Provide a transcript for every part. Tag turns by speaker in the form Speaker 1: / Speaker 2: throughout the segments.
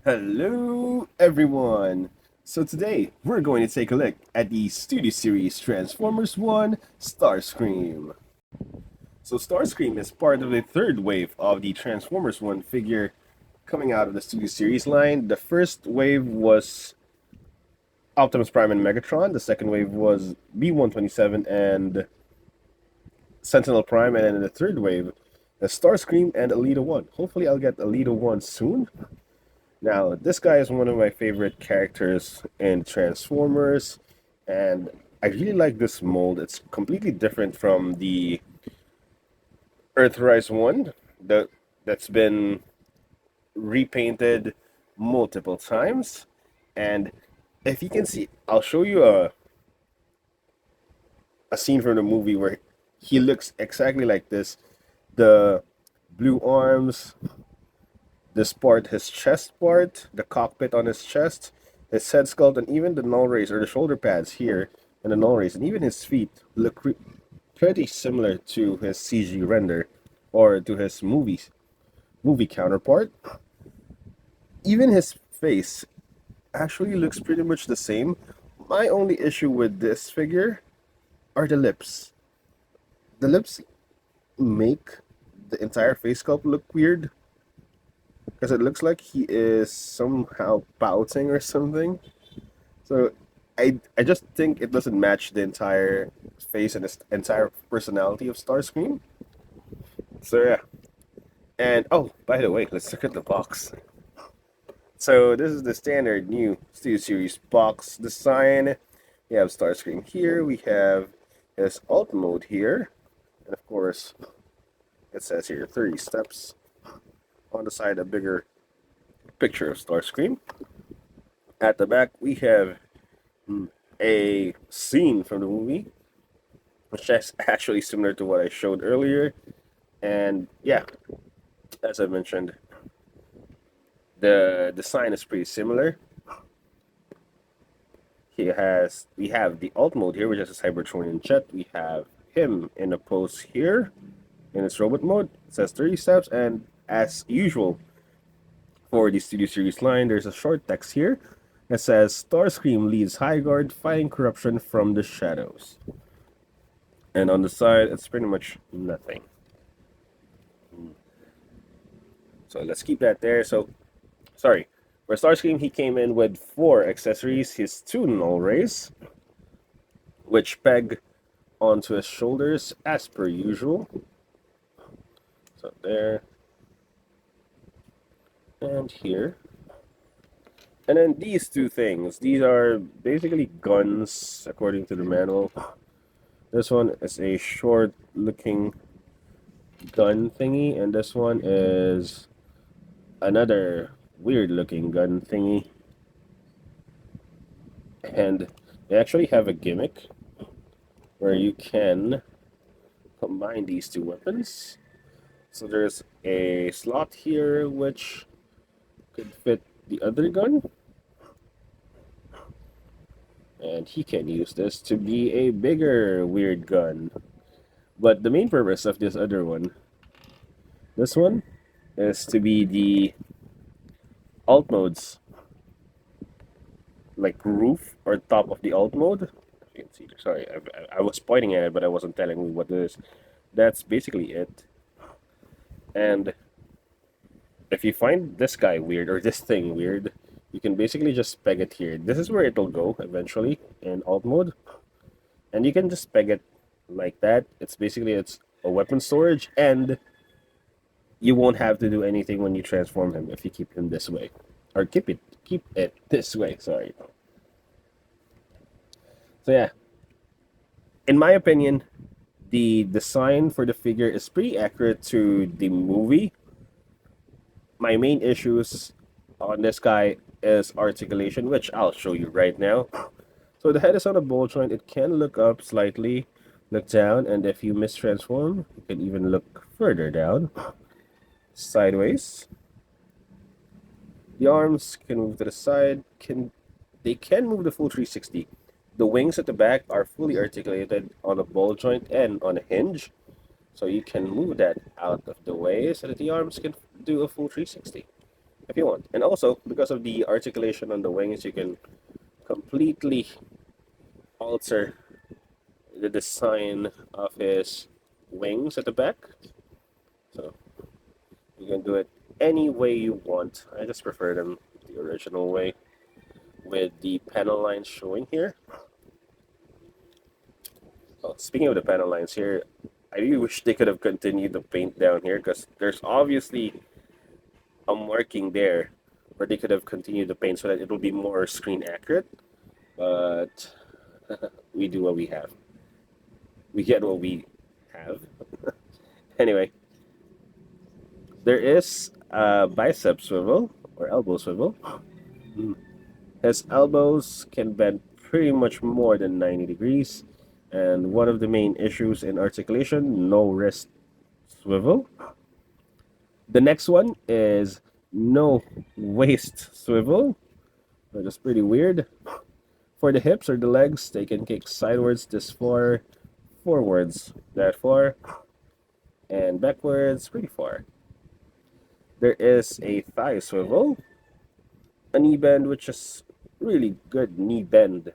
Speaker 1: Hello, everyone. So today we're going to take a look at the Studio Series Transformers 1 Starscream. So Starscream is part of the third wave of the Transformers 1 figure coming out of the Studio Series line. The first wave was Optimus Prime and Megatron. The second wave was B-127 and Sentinel Prime. And then in the third wave, the Starscream and Alita 1. Hopefully I'll get Alita 1 soon. Now, this guy is one of my favorite characters in Transformers, and I really like this mold. It's completely different from the Earthrise one that's been repainted multiple times. And if you can see, I'll show you a scene from the movie where he looks exactly like this. The blue arms, this part, his chest part, the cockpit on his chest, his head sculpt, and even the null rays or the shoulder pads here, and the null rays, and even his feet look pretty similar to his CG render or to his movie counterpart. Even his face actually looks pretty much the same. My only issue with this figure are the lips. The lips make the entire face sculpt look weird because it looks like he is somehow pouting or something. So I just think it doesn't match the entire face and the entire personality of Starscream. So yeah. And oh, by the way, let's look at the box. So this is the standard new Studio Series box design. We have Starscream here. We have his alt mode here, and of course, it says here 30 steps. On the side, a bigger picture of Starscream. At the back, we have a scene from the movie, which is actually similar to what I showed earlier. And yeah, as I mentioned, the design is pretty similar. We have the alt mode here, which is a Cybertronian jet. We have him in a pose here in its robot mode. It says 30 steps, and as usual for the Studio Series line, there's a short text here that says Starscream leads High Guard fighting corruption from the shadows. And on the side, it's pretty much nothing. So let's keep that there. So, sorry. For Starscream, he came in with 4 accessories. His 2 null rays, which peg onto his shoulders as per usual. So there. And here. And then these 2 things. These are basically guns, according to the manual. This one is a short-looking gun thingy, and this one is another weird-looking gun thingy. And they actually have a gimmick where you can combine these 2 weapons. So there's a slot here which could fit the other gun, and he can use this to be a bigger weird gun. But the main purpose of this other one, this one, is to be the alt modes, like roof or top of the alt mode. You can see, sorry, I was pointing at it, but I wasn't telling you what it is. That's basically it. And if you find this guy weird or this thing weird, you can basically just peg it here. This is where it'll go eventually in alt mode, and you can just peg it like that. It's a weapon storage, and you won't have to do anything when you transform him if you keep him this way, or keep it this way. Sorry. So yeah, in my opinion, the design for the figure is pretty accurate to the movie. My main issues on this guy is articulation, which I'll show you right now. So the head is on a ball joint. It can look up slightly, look down, and if you mistransform, you can even look further down, sideways. The arms can move to the side. They can move the full 360. The wings at the back are fully articulated on a ball joint and on a hinge. So you can move that out of the way so that the arms can do a full 360. if you want. And also, because of the articulation on the wings, you can completely alter the design of his wings at the back. So you can do it any way you want. I just prefer them the original way with the panel lines showing here. Well, speaking of the panel lines here, I really wish they could have continued the paint down here because there's obviously a marking there where they could have continued the paint so that it will be more screen accurate. But we do what we have. We get what we have. Anyway, there is a bicep swivel or elbow swivel. His elbows can bend pretty much more than 90 degrees. And one of the main issues in articulation, no wrist swivel. The next one is no waist swivel, which is pretty weird. For the hips or the legs, they can kick sidewards this far, forwards that far, and backwards pretty far. There is a thigh swivel, a knee bend, which is really good knee bend.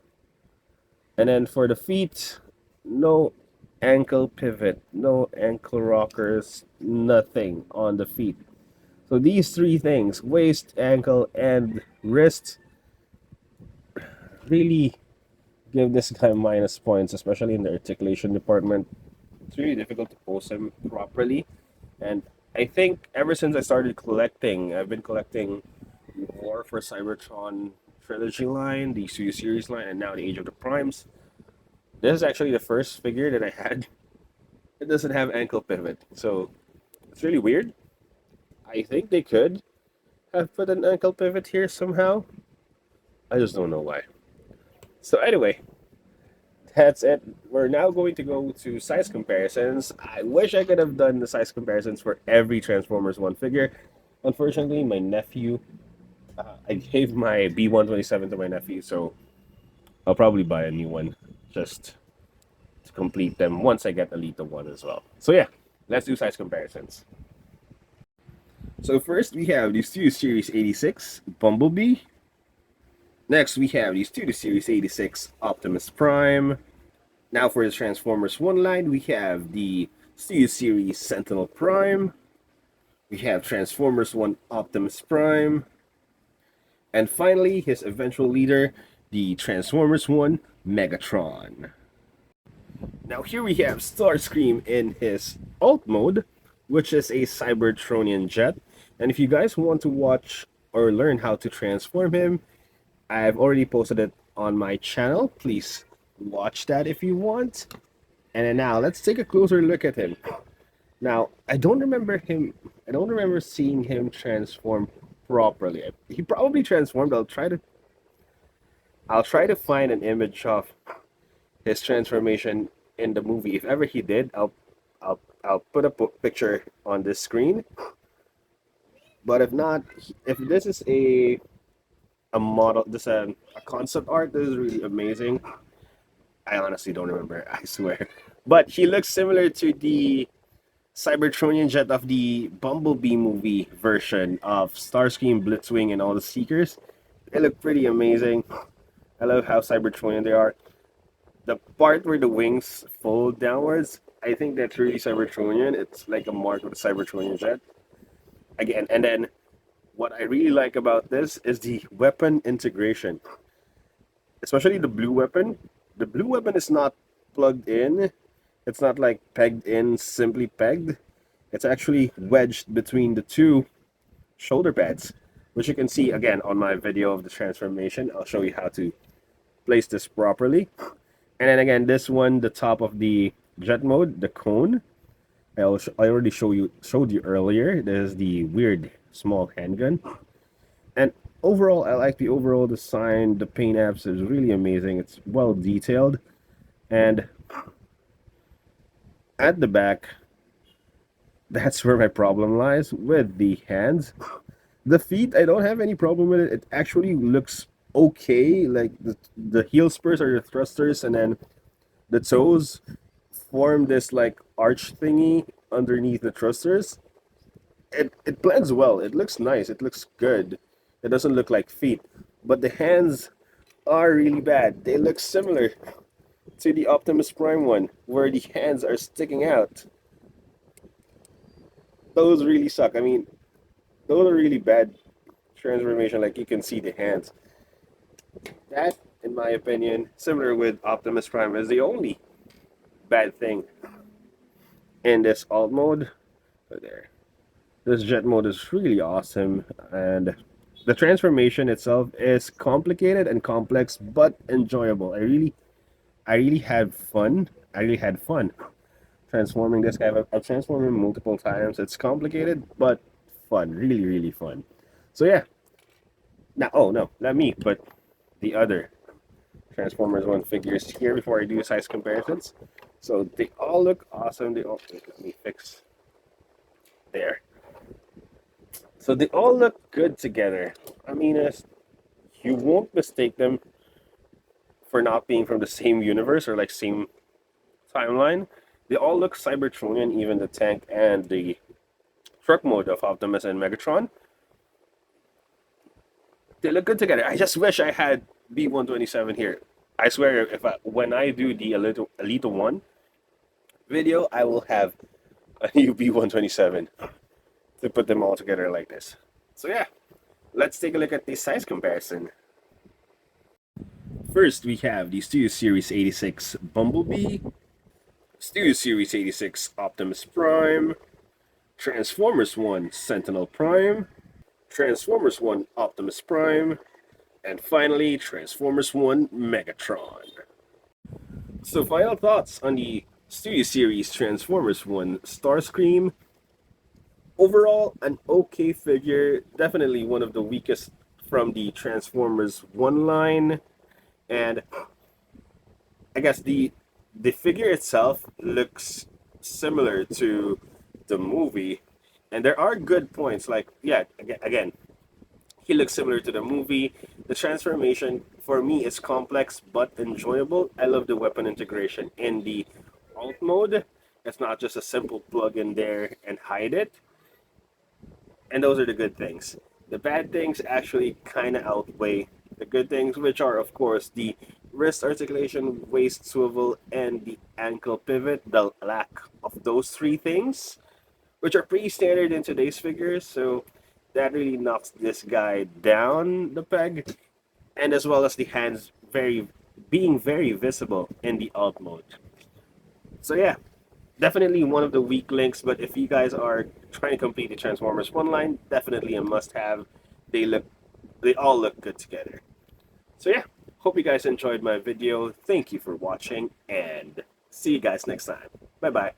Speaker 1: And then for the feet, no ankle pivot, no ankle rockers, nothing on the feet. So these three things, waist, ankle, and wrist, really give this guy minus points, especially in the articulation department. It's really difficult to pose him properly. And I think ever since I started collecting, I've been collecting more for Cybertron trilogy line, the Studio Series line, and now the Age of the Primes. This is actually the first figure that I had. It doesn't have ankle pivot, so it's really weird. I think they could have put an ankle pivot here somehow. I just don't know why. So anyway, that's it. We're now going to go to size comparisons. I wish I could have done the size comparisons for every Transformers 1 figure. Unfortunately, my nephew, I gave my B127 to my nephew, so I'll probably buy a new one just to complete them once I get Elite 1 as well. So yeah, let's do size comparisons. So first we have the Studio Series 86 Bumblebee. Next we have the Studio Series 86 Optimus Prime. Now for the Transformers 1 line, we have the Studio Series Sentinel Prime. We have Transformers 1 Optimus Prime. And finally, his eventual leader, the Transformers 1 Megatron. Now here we have Starscream in his alt mode, which is a Cybertronian jet. And if you guys want to watch or learn how to transform him, I've already posted it on my channel. Please watch that if you want. And then now let's take a closer look at him. Now, I don't remember seeing him transform properly. He probably transformed. I'll try to find an image of his transformation in the movie. If ever he did, I'll put a picture on this screen. But if not, if this is a model, this a concept art, this is really amazing. I honestly don't remember, I swear. But he looks similar to the Cybertronian jet of the Bumblebee movie version of Starscream, Blitzwing, and all the Seekers. They look pretty amazing. I love how Cybertronian they are. The part where the wings fold downwards, I think that's really Cybertronian. It's like a mark of the Cybertronian jet. Again, and then what I really like about this is the weapon integration. Especially the blue weapon. The blue weapon is not plugged in. It's not like pegged in, simply pegged. It's actually wedged between the two shoulder pads, which you can see again on my video of the transformation. I'll show you how to place this properly. And then again, this one, the top of the jet mode, the cone. I already showed you earlier. There's the weird small handgun. And overall, I like the overall design. The paint apps is really amazing. It's well detailed. And at the back, that's where my problem lies with the hands. The feet, I don't have any problem with it. It actually looks okay. Like the heel spurs are the thrusters, and then the toes form this like arch thingy underneath the thrusters. it blends well. It looks nice. It looks good. It doesn't look like feet. But the hands are really bad. They look similar to the Optimus Prime one, where the hands are sticking out. Those really suck. I mean, those are really bad transformation. Like you can see the hands. That, in my opinion, similar with Optimus Prime, is the only bad thing in this alt mode. So there. This jet mode is really awesome, and the transformation itself is complicated and complex, but enjoyable. I really had fun. I really had fun transforming this guy. I've transformed him multiple times. It's complicated, but fun. Really, really fun. So yeah. Now, oh no, not me, but the other Transformers One figures here before I do size comparisons. So they all look awesome. They all let me fix there. So they all look good together. I mean, you won't mistake them for not being from the same universe or like same timeline. They all look Cybertronian, even the tank and the truck mode of Optimus and Megatron. They look good together. I just wish I had B127 here. I swear, when I do the Elite One video, I will have a new B127 to put them all together like this. So yeah, let's take a look at the size comparison. First, we have the Studio Series 86 Bumblebee, Studio Series 86 Optimus Prime, Transformers 1 Sentinel Prime, Transformers 1 Optimus Prime, and finally Transformers 1 Megatron. So final thoughts on the Studio Series Transformers 1 Starscream. Overall, an okay figure, definitely one of the weakest from the Transformers 1 line, and I guess the figure itself looks similar to the movie, and there are good points. Like yeah, again, he looks similar to the movie. The transformation for me is complex but enjoyable. I love the weapon integration in the alt mode. It's not just a simple plug in there and hide it. And those are the good things. The bad things actually kind of outweigh the good things, which are, of course, the wrist articulation, waist swivel, and the ankle pivot. The lack of those three things, which are pretty standard in today's figures, so that really knocks this guy down the peg. And as well as the hands being very visible in the alt mode. So yeah, definitely one of the weak links, but if you guys are trying to complete the Transformers One line, definitely a must-have. They look, they all look good together. So yeah, hope you guys enjoyed my video. Thank you for watching, and see you guys next time. Bye bye.